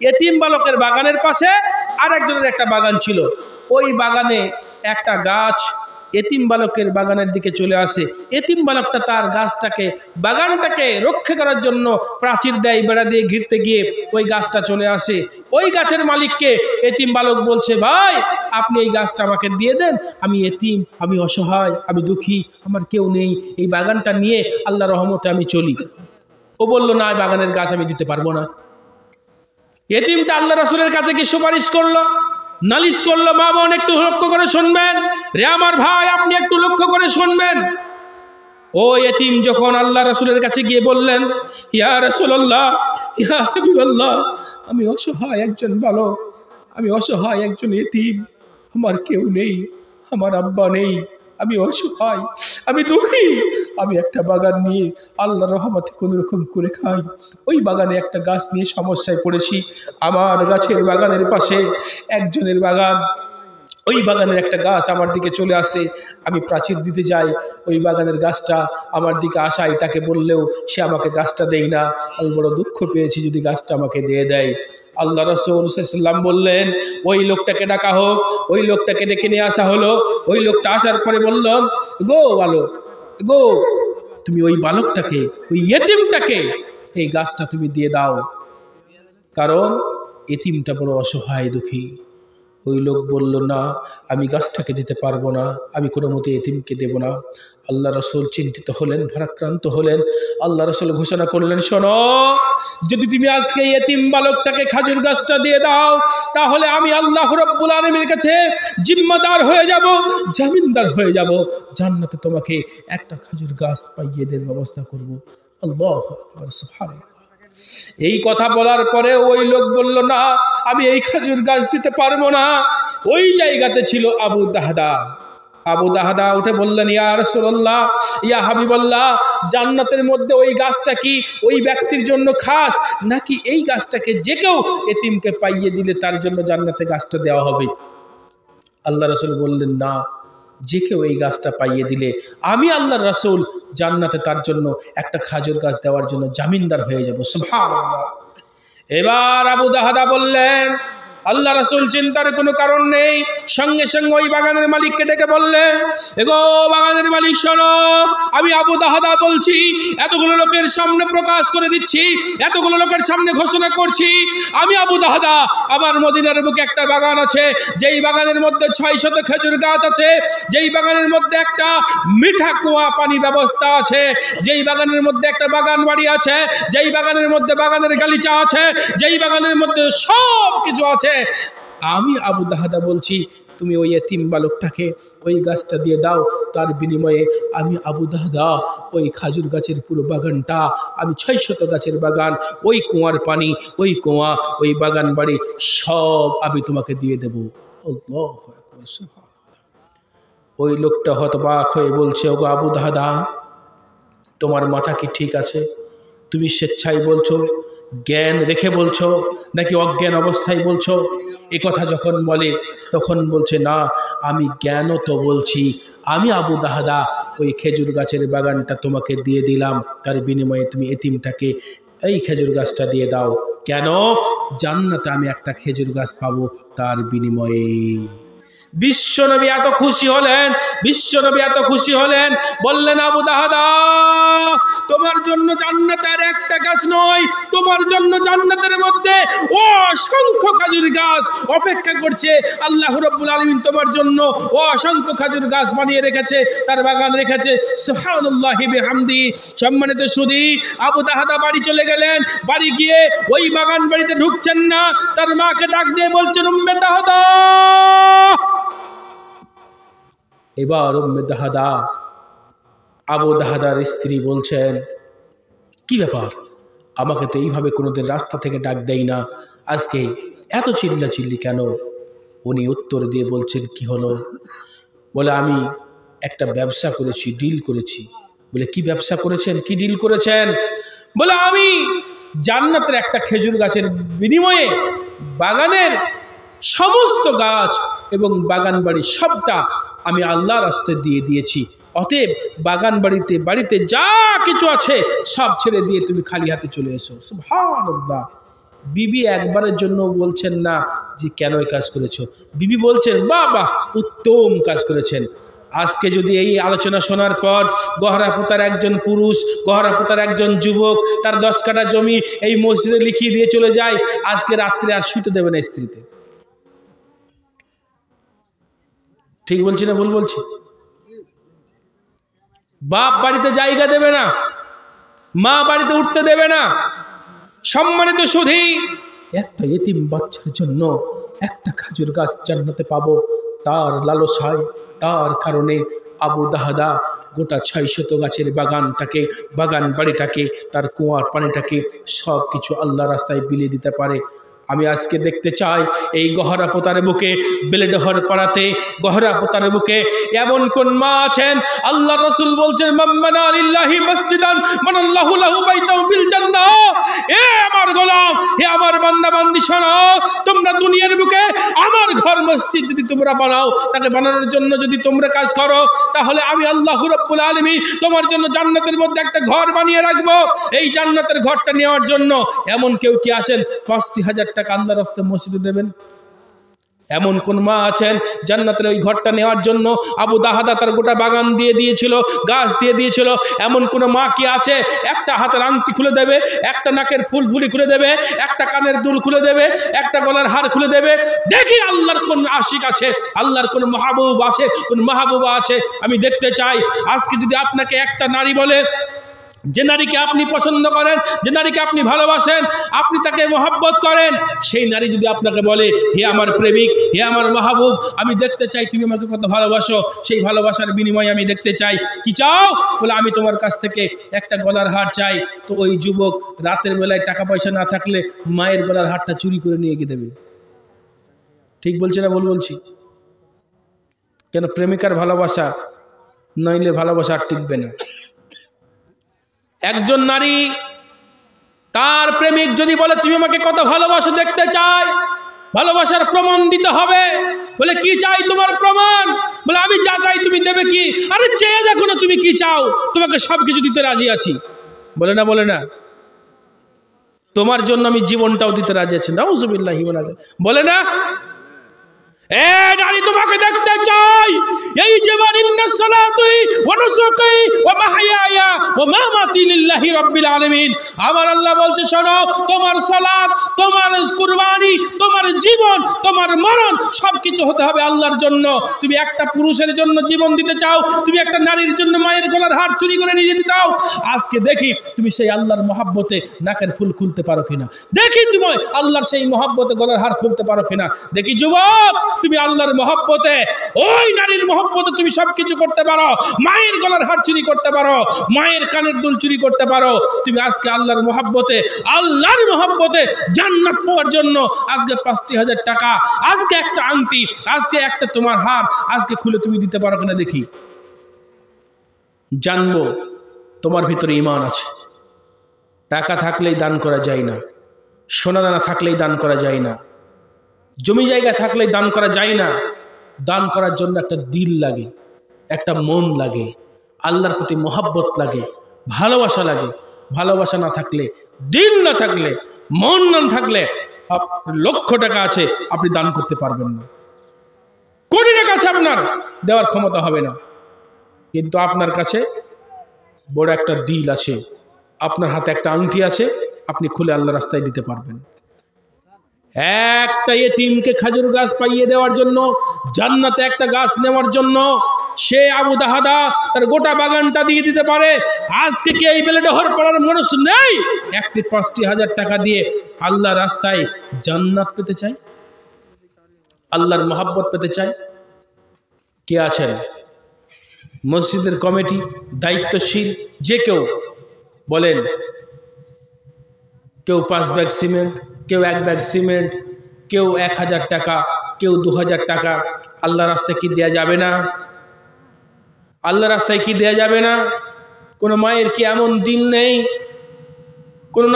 এতিম বালকের বাগানের পাশে আরেকজনের একটা বাগান ছিল। ওই বাগানে একটা গাছ এতিম বালকের বাগানের দিকে চলে আসে। এতিম বালকটা তার গাছটাকে বাগানটাকে রক্ষা করার জন্য প্রাচীর দেয়, বেড়া দিয়ে ঘিরতে গিয়ে ওই গাছটা চলে আসে। ওই গাছের মালিককে এতিম বালক বলছে, ভাই আপনি এই গাছটা আমাকে দিয়ে দেন, আমি এতিম, আমি অসহায়, আমি দুঃখী, আমার কেউ নেই, এই বাগানটা নিয়ে আল্লাহর রহমতে আমি চলি। ও বলল, না, এই বাগানের গাছ আমি দিতে পারবো না। এতিমটা আল্লাহ রাসূলের কাছে কি সুপারিশ করলো, নালিশ করলো। মা বোন একটু লক্ষ্য করে শুনবেন, রে আমার ভাই আপনি একটু লক্ষ্য করে শুনবেন। ও এতিম যখন আল্লাহ রাসূলের কাছে গিয়ে বললেন, ইয়া রাসূলুল্লাহ, ইয়া হাবিবাল্লাহ, আমি অসহায় একজন বালক, আমি অসহায় একজন এতিম, আমার কেউ নেই, আমার আব্বা নেই, আমি অসহায়, আমি দুঃখী, আমি একটা বাগান নিয়ে আল্লাহর রহমতে কোনো রকম করে খাই। ওই বাগানে একটা গাছ নিয়ে সমস্যায় পড়েছি। আমার গাছের বাগানের পাশে একজনের বাগান, ওই বাগানের একটা গাছ আমার দিকে চলে আসে, আমি প্রাচীর দিতে যাই, ওই বাগানের গাছটা আমার দিকে আসাই, তাকে বললেও সে আমাকে গাছটা দেয় না। আমি বড় দুঃখ পেয়েছি, যদি গাছটা আমাকে দিয়ে দেয়। আল্লাহ রাসূল সাল্লাল্লাহু আলাইহি ওয়াসাল্লাম বললেন, ওই লোকটাকে ডাকা হোক। ওই লোকটাকে ডেকে নিয়ে আসা হলো। ওই লোকটা আসার পরে বলল, গো বালক, গো, তুমি ওই বালকটাকে, ওই এতিমটাকে এই গাছটা তুমি দিয়ে দাও, কারণ এতিমটা বড় অসহায় দুঃখী। ওই লোক বলল, না, আমি গাছটাকে দিতে পারবো না, আমি কোনো মতে এতিমকে দেব না। আল্লাহ রাসূল চিন্তিত হলেন, ভারাক্রান্ত হলেন। আল্লাহ রাসূল ঘোষণা করলেন, শোনো, যদি তুমি আজকে এতিম বালকটাকে খেজুর গাছটা দিয়ে দাও, তাহলে আমি আল্লাহ রাব্বুল আলামিনের কাছে জিম্মাদার হয়ে যাব, জামিনদার হয়ে যাব, জান্নাতে তোমাকে একটা খেজুর গাছ পাইয়ে দেওয়ার ব্যবস্থা করব। আল্লাহু আকবার, সুবহানাল্লাহ। এই কথা বলার পরে ওই লোক বলল, না, আমি এই খেজুর গাছ দিতে পারবো না। ওই জায়গাতে ছিল আবু দাহদা। আবু দাহদা উঠে বললেন, ইয়া রাসূলুল্লাহ, ইয়া হাবিবাল্লাহ, জান্নাতের মধ্যে ওই গাছটা কি ওই ব্যক্তির জন্য খাস, নাকি এই গাছটাকে যে কেউ এতিমকে পাইয়ে দিলে তার জন্য জান্নাতে গাছটা দেওয়া হবে? আল্লাহ রাসূল বললেন, না, যে কেউ এই গাছটা পাইয়ে দিলে আমি আল্লাহর রাসূল জান্নাতে তার জন্য একটা খেজুর গাছ দেওয়ার জন্য জামিনদার হয়ে যাব। সুবহানাল্লাহ। এবার আবু দাহদা বললেন, আল্লাহ রাসূল চিন্তার কোনো কারণ নেই, সঙ্গে সঙ্গে ওই বাগানের মালিককে ডেকে বললেন, এগো বাগানের মালিক, শোনো, আমি আবু দাহদা বলছি, এতগুলো লোকের সামনে প্রকাশ করে দিচ্ছি, এতগুলো লোকের সামনে ঘোষণা করছি, আমি আবু দাহদা, আমার মদিনার বুকে একটা বাগান আছে, যেই বাগানের মধ্যে 600 খেজুর গাছ আছে, যেই বাগানের মধ্যে একটা মিঠা কুয়া পানি ব্যবস্থা আছে, যেই বাগানের মধ্যে একটা বাগান বাড়ি আছে, যেই বাগানের মধ্যে বাগানের গালিচা আছে, যেই বাগানের মধ্যে সব কিছু আছে, আমি আবু দাহদা বলছি, তুমি ওই এতিম বালকটাকে ওই গাছটা দিয়ে দাও, তার বিনিময়ে আমি আবু দাহদা ওই খেজুর গাছের পুরো বাগানটা, আমি 600 গাছের বাগান, ওই কুয়ার পানি, ওই কুয়া, ওই বাগান বাড়ি সব আমি তোমাকে দিয়ে দেব। আল্লাহু আকবার, সুবহানাল্লাহ। ওই লোকটা হতবাক হয়ে বলছে, ওগো আবু দাহদা, তোমার মাথা কি ঠিক আছে? তুমি স্বেচ্ছায় বলছো, জ্ঞান রেখে বলছো, নাকি অজ্ঞান অবস্থায় বলছো? এ কথা যখন বলে তখন বলছে, না, আমি জ্ঞানও তো বলছি, আমি আবু দাহদা ওই খেজুর গাছের বাগানটা তোমাকে দিয়ে দিলাম, তার বিনিময়ে তুমি এতিমটাকে এই খেজুর গাছটা দিয়ে দাও। কেন? জান্নাতে আমি একটা খেজুর গাছ পাবো তার বিনিময়ে। বিশ্বনবী এত খুশি হলেন, বিশ্বনবী এত খুশি হলেন, বললেন, আবু দাহদা, তোমার জন্য জান্নাতের একটা গাছ নয়, তোমার জন্য জান্নাতের মধ্যে অসংখ্য খেজুর গাছ অপেক্ষা করছে। আল্লাহ রাব্বুল আলামিন তোমার জন্য অসংখ্য খেজুর গাছ বানিয়ে রেখেছে, তার বাগান রেখেছে। সুবহানাল্লাহি বিহামদি। সম্মানিত সুধী, আবু দাহদা বাড়ি চলে গেলেন। বাড়ি গিয়ে ওই বাগান বাড়িতে ঢুকছেন না, তার মাকে ডাক দিয়ে বলছেন, উম্মে দাহদা। এবার উম্মে দাহদা, আবু দাহদার স্ত্রী বলছেন, কি ব্যাপার, আমাকে তো এইভাবে কোনোদিন রাস্তা থেকে ডাক দেয় না, আজকে এত চিল্লাচিল্লি কেন? উনি উত্তর দিয়ে বলছেন, কি হলো? বলে, আমি একটা ব্যবসা করেছি, ডিল করেছি। বলে, কি ব্যবসা করেছেন, কি ডিল করেছেন? বলে, আমি জান্নাতের একটা খেজুর গাছের বিনিময়ে বাগানের সমস্ত গাছ এবং বাগান বাড়ি সবটা আমি আল্লাহর রাস্তায় দিয়ে দিয়েছি। অতএব বাগান বাড়িতে যা কিছু আছে সব ছেড়ে দিয়ে তুমি খালি হাতে চলে এসো। সুবহানাল্লাহ। বিবি একবারের জন্য বলছেন না যে কেন এই কাজ করেছো, বিবি বলছেন বাহ বাহ উত্তম কাজ করেছেন। আজকে যদি এই আলোচনা শোনার পর গহরাপোতার একজন পুরুষ, গহরাপোতার একজন যুবক তার 10 কাঠা জমি এই মসজিদে লিখিয়ে দিয়ে চলে যায়, আজকে রাত্রে আর শুতে দেবে না স্ত্রীতে। ঠিক বলছি না ভুল বলছি? বাপ বাড়িতে জায়গা দেবে না, মা বাড়িতে উঠতে দেবে না। সম্মানিত সুধী, একটা এতিম বাচ্চার জন্য একটা খেজুর গাছ জান্নাতে পাবো, তার লালসায়, তার কারণে আবু দাহাদা গোটা 600 গাছের বাগানটাকে, বাগান বাড়িটাকে, তার কুয়ার পানিটাকে সব কিছু আল্লাহ রাস্তায় বিলিয়ে দিতে পারে। আমি আজকে দেখতে চাই এই গহরাপোতার বুকে, বেলেডহর পাড়াতে গহরাপোতার বুকে এমন কোন মা আছেন, আল্লাহ রাসূল বলছেন মাম্মানা লিল্লাহি মসজিদান মানাল্লাহু লাহু বাইতাও ফিল জান্নাহ। এ আমার গোলাম, হে আমার বান্দা বান্দি শোনো, তোমরা দুনিয়ার বুকে আমার ঘর মসজিদ যদি তোমরা বানাও, তাকে বানানোর জন্য যদি তোমরা কাজ করো, তাহলে আমি আল্লাহ রাব্বুল আলামিন তোমার জন্য জান্নাতের মধ্যে একটা ঘর বানিয়ে রাখবো। এই জান্নাতের ঘরটা নেওয়ার জন্য এমন কেউ কি আছেন 50,000 টাকা আল্লাহর রাস্তায় মসজিদে দেবেন? এমন কোন মা আছেন জান্নাতের ওই ঘরটা নেওয়ার জন্য আবু দাহাদা তার গোটা বাগান দিয়ে দিয়েছিল, গাছ দিয়ে দিয়েছিল? এমন কোন মা কি আছে একটা হাতের আংটি খুলে দেবে, একটা নাকের ফুলফুলি খুলে দেবে, একটা কানের দুল খুলে দেবে, একটা গলার হার খুলে দেবে? দেখি আল্লাহর কোন আশিক আছে, আল্লাহর কোন মাহবুব আছে, কোন মাহবুবা আছে, আমি দেখতে চাই। আজকে যদি আপনাকে একটা নারী বলে, যে নারীকে আপনি পছন্দ করেন, যে নারীকে আপনি ভালোবাসেন, আপনি তাকে মহব্বত করেন, সেই নারী যদি আপনাকে বলে হে আমার প্রেমিক, হে আমার মাহবুব, আমি দেখতে চাই তুমি আমাকে কত ভালোবাসো, সেই ভালোবাসার বিনিময়ে আমি দেখতে চাই কি চাও? বলে আমি তোমার কাছ থেকে একটা গলার হার চাই। তো ওই যুবক রাতের বেলায় টাকা পয়সা না থাকলে মায়ের গলার হারটা চুরি করে নিয়ে গিয়ে দেবে। ঠিক বলছি না ভুল বলছি? কেন? প্রেমিকার ভালোবাসা, নইলে ভালোবাসা আর টিকবে না। একজন নারী তার প্রেমিক যদি বলে তুমি আমাকে কত ভালোবাসো দেখতে চাই, ভালোবাসার প্রমাণ দিতে হবে। বলে কি চাই তোমার প্রমাণ? বলে আমি যা চাই তুমি দেবে কি? আরে চেয়ে দেখো না তুমি কি চাও, তোমাকে সব কিছু দিতে রাজি আছি। বলে না, বলে না, তোমার জন্য আমি জীবনটাও দিতে রাজি আছি। নাউযুবিল্লাহি ওয়া নাউযু, বলে না? এ নারী তোমাকে দেখতে চাই, এই জীবন ইন্নাস সালাতি ওয়া নুসুকি ওয়া মাহইয়ায়া ওয়া মামাতি লিল্লাহি রাব্বিল আলামিন। আমার আল্লাহ বলছে শোনো, তোমার সালাত, তোমার কুরবানি, তোমার জীবন, তোমার মরণ সবকিছু হতে হবে আল্লাহর জন্য। তুমি একটা পুরুষের জন্য জীবন দিতে চাও, তুমি একটা নারীর জন্য মায়ের গলার হার চুরি করে নিয়ে যেতে চাও, আজকে দেখি তুমি সেই আল্লাহর মহব্বতে নাকের ফুল খুলতে পারো কিনা, দেখি তুমি আল্লাহর সেই মহব্বতে গলার হার খুলতে পারো কিনা। দেখি যুবক, তুমি আল্লাহর মহব্বতে, ওই নারীর মহব্বতে তুমি সবকিছু করতে পারো, মায়ের গলার হার চুরি করতে পারো, মায়ের কানের দুল চুরি করতে পারো। তুমি আজকে আল্লাহর মহব্বতে, আল্লাহর মহব্বতে জান্নাত পাওয়ার জন্য আজকে 50,000 টাকা, আজকে একটা আংটি, আজকে একটা তোমার হার আজকে খুলে তুমি দিতে পারো কিনা দেখি। জানবো তোমার ভিতরে ঈমান আছে। টাকা থাকলেই দান করা যায় না, সোনা দানা থাকলেই দান করা যায় না, জমি জায়গা থাকলেই দান করা যায় না। দান করার জন্য একটা দিল লাগে, একটা মন লাগে, আল্লাহর প্রতি মহব্বত লাগে, ভালোবাসা লাগে। ভালোবাসা না থাকলে, দিল না থাকলে, মন না থাকলে, লক্ষ টাকা আছে আপনি দান করতে পারবেন না, কোটি টাকা আছে আপনার দেওয়ার ক্ষমতা হবে না। কিন্তু আপনার কাছে বড় একটা দিল আছে, আপনার হাতে একটা আংটি আছে, আপনি খুলে আল্লাহ রাস্তায় দিতে পারবেন। একটা এতিমকে খেজুর গাছ পাইয়ে দেওয়ার জন্য, জান্নাতে একটা গাছ নেওয়ার জন্য সে আবু দাহাদা তার গোটা বাগানটা দিয়ে দিতে পারে। আজকে কি এই বেলেডহর পাড়ার মানুষ নেই একটি 50,000 টাকা দিয়ে আল্লাহ রাস্তায় জান্নাত পেতে চাই, আল্লাহর মহব্বত পেতে চাই? কে আছেন? মসজিদের কমিটি, দায়িত্বশীল যে কেউ বলেন। কেউ 5 ব্যাগ সিমেন্ট, কেউ 1 ব্যাগ সিমেন্ট, কেউ 1000 টাকা, কেউ 2000 টাকা। আল্লাহ রাস্তায় কি দেয়া যাবে না? আল্লাহ রাস্তায় কি দেয়া যাবে না? কোনো মায়ের কি এমন দিল নেই? কোনো